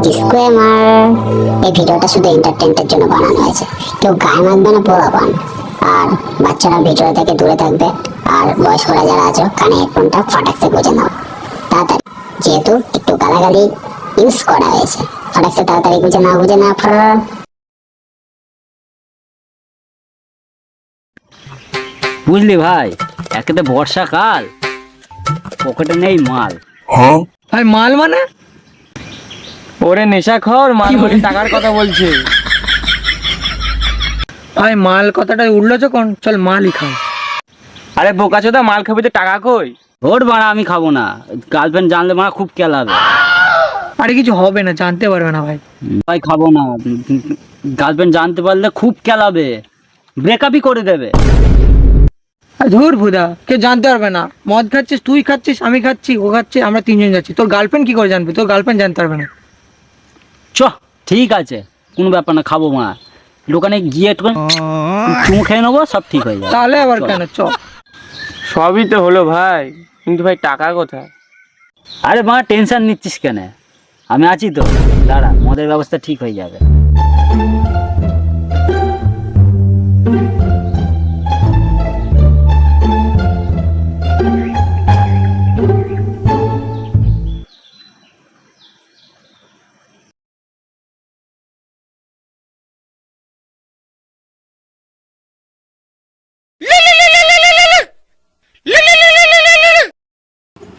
Disclaimer, এই ভিডিওটা শুধু এন্টারটেইনমেন্টের জন্য বানানো হয়েছে। কেউ গায়ে মাখবে না পোলাপান। আর বাচ্চারা ভিডিও থেকে দূরে থাকবে। আর বয়স্করা যারা আছো কানে হেডফোনটা ফাটাকতে গুঁজে নাও তাড়াতাড়ি, যেহেতু একটু গালাগালি ইউজ করা হয়েছে। ফাটাকতে তাড়াতাড়ি গুঁজে না বুঝলি ভাই, একে তো বর্ষাকাল, পকেটে নেই মাল। ভাই মাল মানে? ওরে নেশাখোর মাল বলে টাকার কথা বলছে। ভাই মাল কথাটা উঠলো যখন, চল মালই খাও। আরে বোকাচোদা, মাল খাবি তো টাকা কই? ওর বাড়া আমি খাবো না, গার্লফ্রেন্ড জানলে বাড়া খুব কেলাবে। আরে কিছু হবে না, জানতে পারবে না ভাই। ভাই খাবো না, গার্লফ্রেন্ড জানতে পারলে খুব কেলাবে, ব্রেকআপই করে দেবে। ধুর ভুদা, কেউ জানতে পারবে না। মদ খাচ্ছিস, তুই খাচ্ছিস, আমি খাচ্ছি, ও খাচ্ছে, আমরা তিনজন যাচ্ছি। তোর গার্লফ্রেন্ড কি করে জানবে? তোর গার্লফ্রেন্ড জানতে পারবে না। চ ঠিক আছে, কোনো ব্যাপার না, খাবো না। দোকানে গিয়ে একটু চুমু খেয়ে নেবো, সব ঠিক হয়ে যাবে। তাহলে আবার কেন? চ। সবই তো হলো ভাই, কিন্তু ভাই টাকা কোথায়? আরে মা টেনশন নিচ্ছিস কেন, আমি আছি তো, দাঁড়া, মদের ব্যবস্থা ঠিক হয়ে যাবে।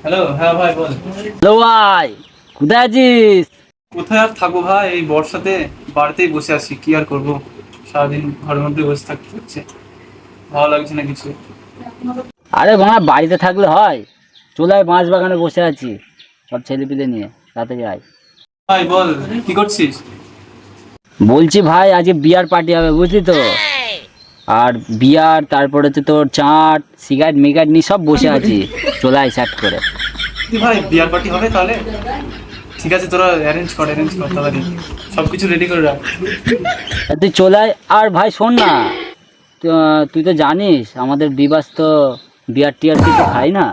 হ্যালো, হ্যাঁ ভাই বল। হ্যালো ভাই, কোথায় আছিস? কোথায় আর থাকবো ভাই, এই বর্ষাতে বাড়িতেই বসে আছি, কি আর করবো। সারাদিন ঘরের মধ্যে বসে থাকতে হচ্ছে, ভালো লাগছে না কিছু। আরে বাবা, বাড়িতে থাকলে হয়, চলে আয়, মাছ বাগানে বসে আছি সব ছেলেপিলে নিয়ে, তাড়াতাড়ি আয়। ভাই বল, কি করছিস? বলছি ভাই, আজকে বিয়ার পার্টি হবে বুঝলি তো, আর বিয়ার, তারপরে হচ্ছে তোর চাট, সিগারেট মিগারেট নিয়ে সব বসে আছি, চলে আয় সেট করে। কি ভাই, বিয়ার পার্টি হবে তাহলে? ঠিক আছে, তোরা অ্যারেঞ্জ কর তাড়াতাড়ি, সব কিছু রেডি করে রাখ। তুই চলে আয়। আর ভাই শোন না, তুই তো জানিস আমাদের বিবাস তো বিয়ার টিয়ার কিছু খাই না,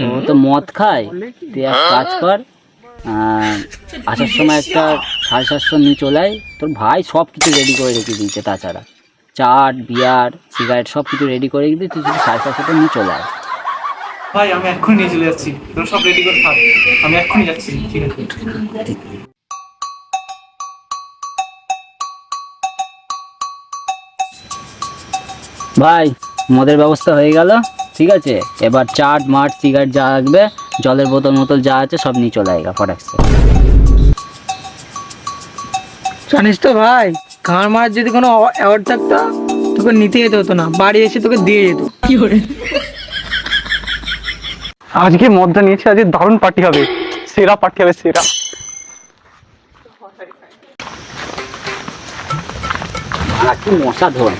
ও তো মদ খায়। তুই এক কাজ কর, আসার সময় একটা 750 নিয়ে চলে আয়। তোর ভাই সব কিছু রেডি করে রেখে দিয়েছে, তাছাড়া চাট, বিয়ার, সিগারেট সব কিছু রেডি করে রেখে দিই, তুই শুধু 750 নিয়ে চলে আয়। ভাই আমি এক্ষুনি নিয়ে চলে যাচ্ছি, তোরা সব রেডি করে থাক, আমি এক্ষুনি যাচ্ছি। ঠিক আছে। ভাই মদের ব্যবস্থা হয়ে গেল, ঠিক আছে, এবার চাট মাট সিগারেট যা লাগবে, জলের বোতল মোতল যা আছে সব নিয়ে চলে আয় ফটাকসে। জানিস তো ভাই, গান মার যদি কোনো অ্যাওয়ার্ড থাকতো, তোকে নিতে যেতে হতো না, বাড়ি এসে তোকে দিয়ে যেত। কি করে? আজকে মদটা নিয়েছি, আজকে দারুণ পার্টি হবে, সেরা পার্টি হবে, সেরা। কি মশা ধর,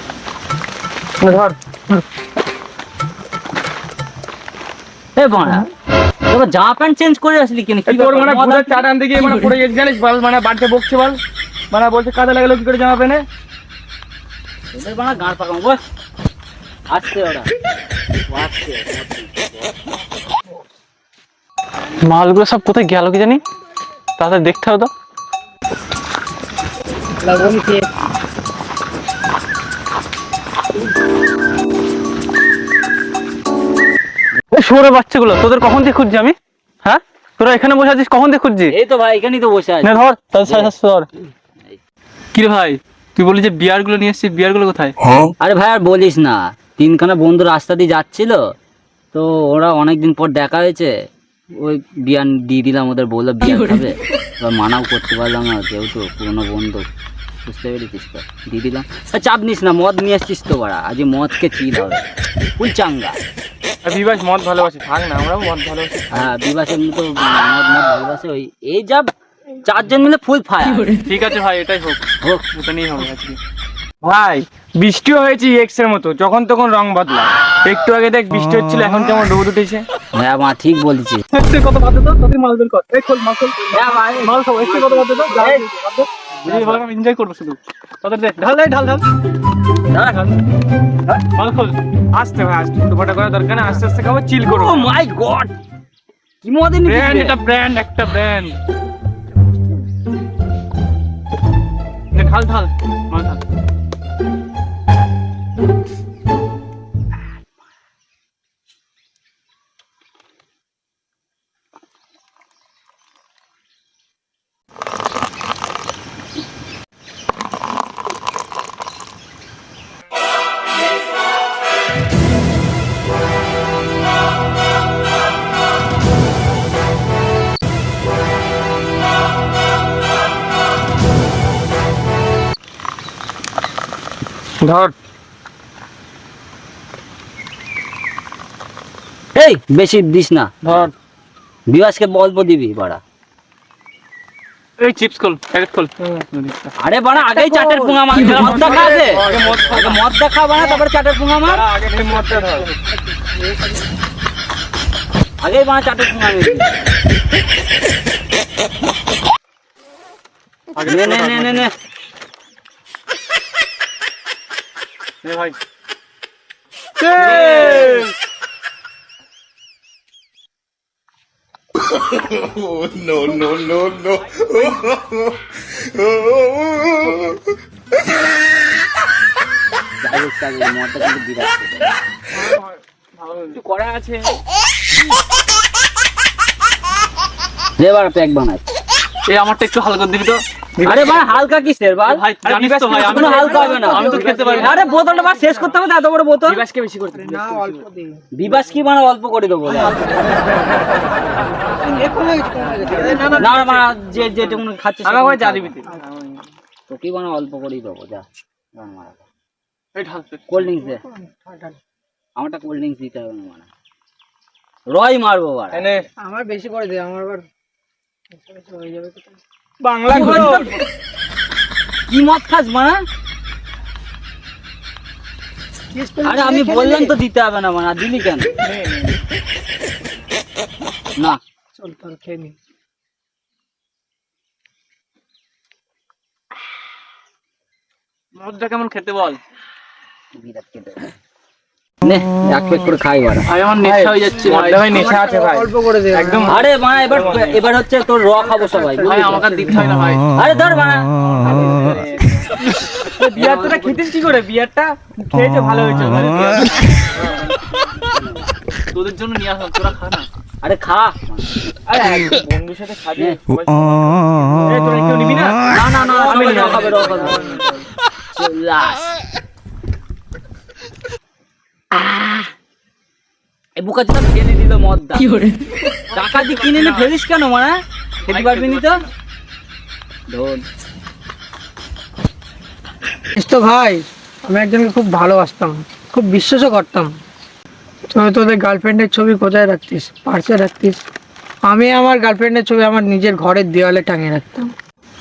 ধর এ বাড়া, তোর জামা প্যান্ট চেঞ্জ করে আসলি কেন? কি তোর মানে ব্যাপার? ভুলের চাট আনতে গিয়ে মানে পড়ে গেছে জানিস, বল মানে বাড়িতে বকছে, বল মানে বলছে কাজে লাগালো কি করে জামা প্যান্টে। ওদের বাড়া গাঁড় পাকাম, বস আসছে ওরা, আসছে। মালগুলো সব কোথায় গেল কি জানি, তাড়াতাড়ি দেখতে হবে তো। শুয়োরে বাচ্চাগুলো, তোদের কখন দিয়ে খুঁজছি আমি? হ্যাঁ, তোরা এখানে বসে আছিস, কখন দিয়ে খুঁজছি? এই তো ভাই এখানেই তো বসে আছে। না ধর, ধর। কি রে ভাই, তুই বলি যে বিয়ার গুলো নিয়ে এসছিস, বিয়ার গুলো কোথায়? আরে ভাই আর বলিস না, তিনখানা বন্ধু রাস্তা দিয়ে যাচ্ছিল, তো ওরা অনেকদিন পর দেখা হয়েছে, ওই বিয়ার দিয়ে দিলাম, ওদের বললো বিয়ার খাবে, এবার মানাও করতে পারলাম না, যেহেতু পুরোনো বন্ধু, বুঝতে পেরেছিস তো, দিয়ে দিলাম। চাপ নিস না, মদ নিয়ে আসছিস তো বাড়া, আজ মদকে চিল হবে, ফুল চাঙ্গা। বিবাস মদ ভালোবাসি, থাক না, আমরাও মদ ভালোবাসি। হ্যাঁ বিবাসের মতো মদ মদ ভালোবাসে, ওই এই যা চারজন মিলে ফুল ফায়ার। ঠিক আছে ভাই, এটাই হোক, হোক। এটা নিয়েই হবে আজকে। ভাই বৃষ্টিও হয়েছে এক্স এর মতো, যখন তখন রং বদলা। একটু আগে দেখ বৃষ্টি হচ্ছিল, এখন কেমন রোদ উঠেছে। হ্যাঁ মা ঠিক বলছিস। কত বাদ তো, তোদের মাল বের কর, এই খোল মাল খোল, মাল খাও, একটু কত বাদ তো, বুঝলি ভাই, আমি এনজয় করবো শুধু। তোদের দে, ঢাল ঢাল ঢাল, মাল খোল, আস্তে ভাই, আস্তে, দুপাটা করার দরকার না, আস্তে আস্তে খাবো, চিল করবো। ও মাই গড, কি মদ এনে ব্র্যান্ড, দিবে? এটা ব্র্যান্ড, একটা ব্র্যান্ড। ঢাল ঢাল মাল ঢাল। ধর। এই বেশি দিস না, ধর। বিবাসকে অল্প দিবি বাড়া। এই চিপস খোল, প্যাকেট খোল। আরে বাড়া আগেই চাটের পুঙা মার, মদটা খা দে। আগে মদটা খা বাড়া, তারপরে চাটের পুঙা মার। আগে তুই মদটা ধর। আগেই বাড়া চাটের পুঙা মেরে দিবি। নে নে নে নে নে। নে ভাই। যাই হোক, তাই হোক, মদটা কিন্তু বিরাট খেতে। একটু কড়া আছে। দে বাড়া প্যাক বানাই। এই আমারটা একটু হালকা দিবি তো। আরে বাড়া হালকা কিসের বাল? ভাই জানিস তো ভাই, আমি কোনো হালকা হবে না। আমি তো খেতে পারি না। আরে বোতলটা বাড়া শেষ করতে হবে তো, এত বড় বোতল। বিবাসকে বেশি করতে দিবি। না অল্প দিই। বিবাস কি বানা অল্প করে দেবো। না না বাড়া, যে যেটুকু খাচ্ছিস আমার ভাই যা দিবি তুই। তো কি বানা অল্প করেই দেবো যা। মারা এই ঢাল। কোল্ড ড্রিঙ্কস দে। আমারটা কোল্ড ড্রিঙ্কস দিতে হবে না মানে রয় মারবো বাড়া। এনে আমার বেশি করে দে, আমার আবার হয়ে যাবে কোথায়। বাংলা কি ঘোল। বলতো? কি মদ খাস মানা? আরে আমি বললাম তো দিতে হবে না মানা, দিলি কেন? না চল তোর খেয়ে নি। মদটা কেমন খেতে বল। বিরাট খেতে হবে। নে এক প্যাক করে খাই বাড়া। ভাই আমার নেশা হয়ে যাচ্ছে ভাই। মদটা ভাই নেশা আছে ভাই। অল্প করে দে একদম। আরে মা এবার হচ্ছে তোর র খাবো সবাই, ভাই বুঝলি তো? আমাকে আর দিতে হয় না ভাই। আরে ধর মা। বিয়ারটা খেতিস কি করে? বিয়ারটা খেয়েছে ভালো হয়েছে। তোদের জন্য নিয়ে আসলাম, তোরা খা না। আরে খা। আরে বন্ধুর সাথে খাবি। নে। এই তোরা কেউ নিবি না? না না না আমি সবাই র নিলাম। খাবে র খাবে। লাস এই বুকা যেটা ফেলে দিল মদটা। টাকা দিয়ে কিনে এনে ফেলিস কেন মানে? খেতে পারবি নি তো? ধন তো ভাই, আমি একজনকে খুব ভালোবাসতাম, খুব বিশ্বাসও করতাম। তুই তোদের গার্লফ্রেন্ডের ছবি কোথায় রাখতিস? পার্সে রাখতিস। আমি আমার গার্লফ্রেন্ডের ছবি আমার নিজের ঘরের দেওয়ালে টাঙিয়ে রাখতাম,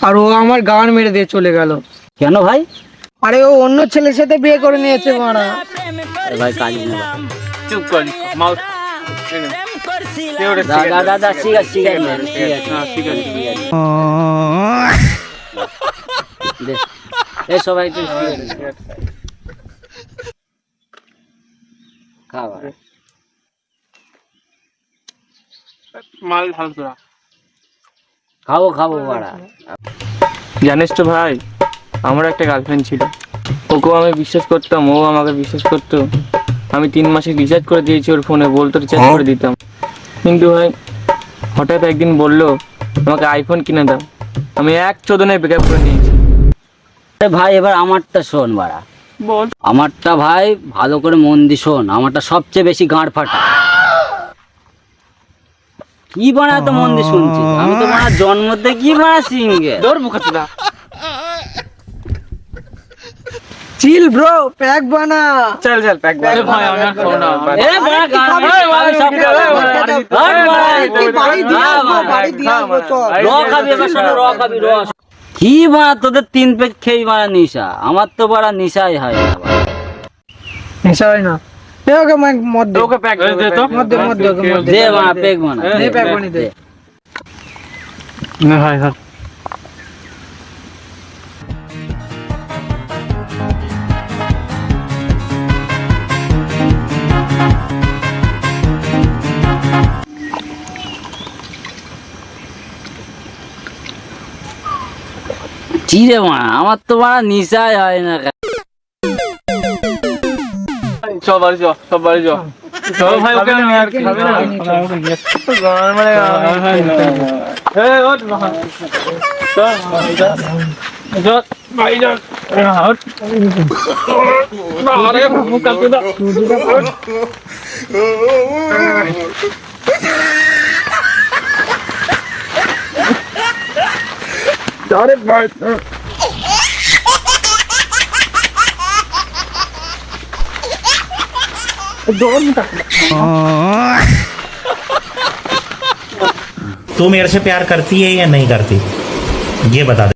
আর ও আমার গান মেরে দিয়ে চলে গেল। কেন ভাই? আরে ও অন্য ছেলের সাথে বিয়ে করে নিয়েছে মারা। আরে ভাই কাজ নেই। চুপ কর মাল। দাদা দাদা ঠিক আছে ঠিক আছে ঠিক আছে। দে এই সবাই একটু খাওয়া। মাল ঢাল তোরা। খাবো খাবো বাড়া। জানিস তো ভাই, আমার একটা গার্লফ্রেন্ড ছিল। ওকেও আমি বিশ্বাস করতাম, ও আমাকে বিশ্বাস করতো। আমি 3 মাসে রিচার্জ করে দিয়েছি ওর ফোনে, বলতো রিচার্জ করে দিতাম। কিন্তু ভাই হঠাৎ একদিন বললো আমাকে আইফোন কিনে দাও। আমি এক চোদনে ব্রেকআপ করে নিয়েছি। আরে ভাই এবার আমারটা শোন বাড়া। বল। আমারটা ভাই ভালো করে মন দি শোন, আমারটা সবচেয়ে বেশি গাঁড় ফাটা। কি বানা তো মন দিয়ে শুনছি? আমি তো বানা জন্মতে কি বানা সিঙ্গে। দৌড় মুখাচুদা। চিল ব্রো, প্যাক বানা। চল চল প্যাক আরে ভাই আমি আর খাবো না। এ বানা গান আমি সব বাড়ি দিয়ে আসবো, বাড়ি দিয়ে আসবো, চল। র খাবি এবার শোনো, র খাবি র। কি বানা তোদের 3 পেট খেয়ে বানা নিশা, আমার তো বাড়া নিশাই হয় না বাড়া। নেশা হয় না। দে ওকে মদ দে। ওকে প্যাক দে তো। মদ দে, মদ দে ওকে, মদ দে। দে বানা পেক বানা। দে প্যাক বানিয়ে দে। না ভাই ধর। চিরে মা আমার তো মা নিশাই হয় না। সব বাড়ি চ, সব বাড়ি চ। চলো ভাই, ওকে নিয়ে আর খাবে না। এই, ওঠ, চল, চল, ভাই চল। ওঠ। আরে, মুখ কাটতে দাও। আরে ভাই, तू मेरे से प्यार करती है या नहीं करती ये बता दे।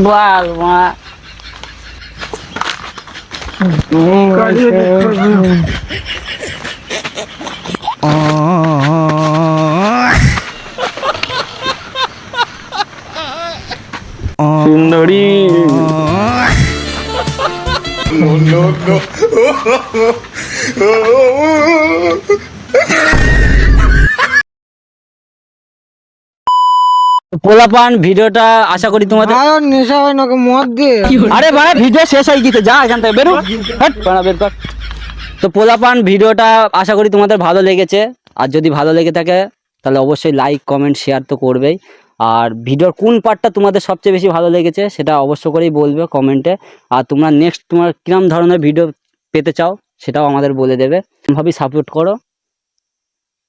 বল মা। সুন্দরী। পোলাপান ভিডিওটা আশা করি তোমাদের ভাই ওর নেশা হয় না, ওকে মদ দিয়ে। আরে ভাই ভিডিও শেষ হয়ে গেছে, যা এখান থেকে বেরো, হাট, বাড়া বের কর। তো পোলাপান ভিডিওটা আশা করি তোমাদের ভালো লেগেছে, আর যদি ভালো লেগে থাকে তাহলে অবশ্যই লাইক কমেন্ট শেয়ার তো করবেই। আর ভিডিওর কোন পার্টটা তোমাদের সবচেয়ে বেশি ভালো লেগেছে সেটা অবশ্য করেই বলবে কমেন্টে। আর তোমরা নেক্সট তোমার কিরম ধরনের ভিডিও পেতে চাও সেটাও আমাদের বলে দেবে। ভাবি সাপোর্ট করো,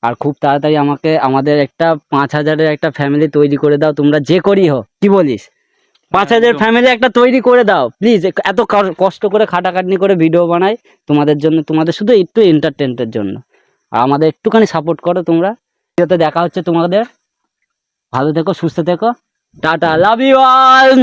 আর খুব তাড়াতাড়ি আমাকে আমাদের একটা 5,000-এর একটা ফ্যামিলি তৈরি করে দাও, তোমরা যে করি হো, কি বলিস? 5,000 ফ্যামিলি একটা তৈরি করে দাও প্লিজ। এত কষ্ট করে খাটাখাটনি করে ভিডিও বানাই তোমাদের জন্য, তোমাদের শুধু একটু এন্টারটেনমেন্টের জন্য। আর আমাদের একটুখানি সাপোর্ট করো তোমরা। ভিডিওতে দেখা হচ্ছে তোমাদের। ভালো থেকো, সুস্থ থেকো, টাটা, লাভ ইউ অল।